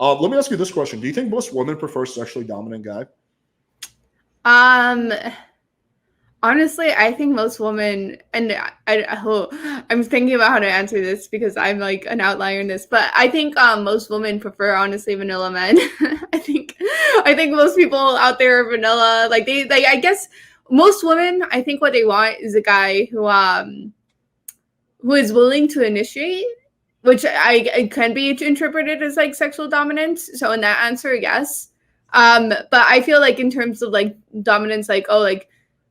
Let me ask you this question. Do you think most women prefer sexually dominant guy? Um, Honestly, I think most women, and I'm thinking about how to answer this because I'm like an outlier in this, but I think most women prefer honestly vanilla men. I think most people out there are vanilla. Like I guess most women, I think what they want is a guy who is willing to initiate, which it can be interpreted as like sexual dominance. So in that answer, yes. But I feel like in terms of like dominance, like like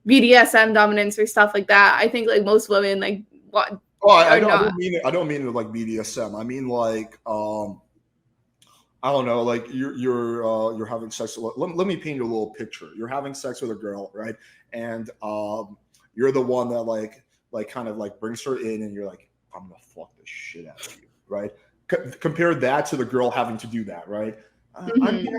BDSM dominance or stuff like that, I think like most women like what Oh, I are don't. I not. don't mean it. I don't mean it like BDSM. I mean like I don't know. Like you're having sex. Let me paint you a little picture. You're having sex with a girl, right? And you're the one that like kind of like brings her in, and you're like, I'm gonna fuck the shit out of you, right? Compare that to the girl having to do that, right? I'm gonna, Mhm.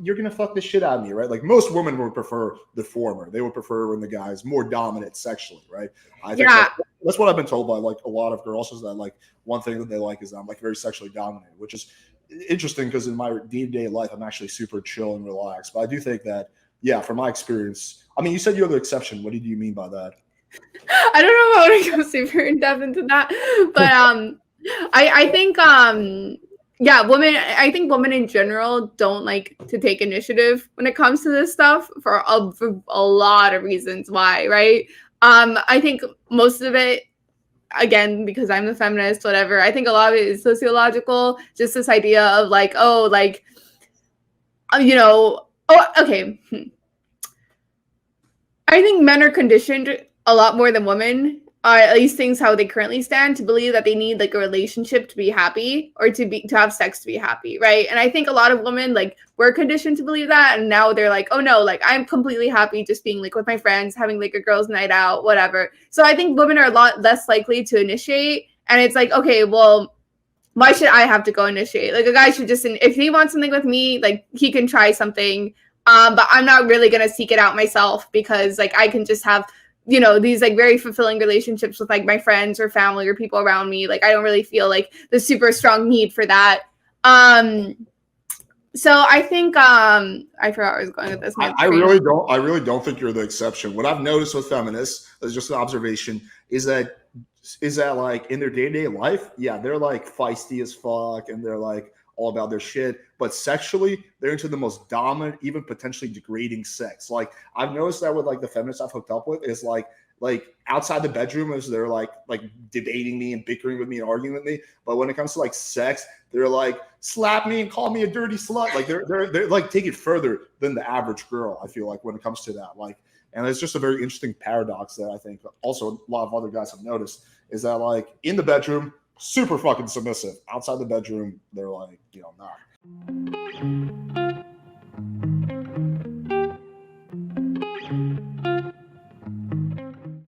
you're gonna fuck the shit out of me, right? Like most women would prefer the former. They would prefer when the guy's more dominant sexually, right? I think Yeah. that's what I've been told by like a lot of girls is that like one thing that they like is I'm like very sexually dominant, which is interesting because in my day-to-day life I'm actually super chill and relaxed. But I do think that yeah, from my experience, I mean, you said you're the exception. What did you mean by that? I don't know if I want to go super in depth into that, but I think yeah, women. I think women in general don't like to take initiative when it comes to this stuff for a lot of reasons. Why, right? I think most of it, again, because I'm the feminist, whatever. I think a lot of it is sociological. Just this idea of like, oh, like, oh, okay. I think men are conditioned a lot more than women, at least things how they currently stand, to believe that they need like a relationship to be happy or to have sex to be happy, right? And I think a lot of women like were conditioned to believe that, and now they're like, oh no, like I'm completely happy just being like with my friends, having like a girls' night out, whatever. So I think women are a lot less likely to initiate, and it's like, okay, well, why should I have to go initiate? Like a guy should just, if he wants something with me, like he can try something. But I'm not really gonna seek it out myself because like I can just have, these like very fulfilling relationships with like my friends or family or people around me. Like I don't really feel like the super strong need for that. Um, so I think I forgot where I was going with this. My I train really of don't. I really don't think you're the exception. What I've noticed with feminists, as just an observation, is that like in their day to day life, yeah, they're like feisty as fuck, and they're like all about their shit. But sexually, they're into the most dominant, even potentially degrading sex. Like I've noticed that with like the feminists I've hooked up with is like outside the bedroom is they're like debating me and bickering with me and arguing with me. But when it comes to like sex, they're like slap me and call me a dirty slut. Like they're like take it further than the average girl. I feel like when it comes to that, like, and it's just a very interesting paradox that I think also a lot of other guys have noticed is that like in the bedroom, super fucking submissive. Outside the bedroom, they're like not.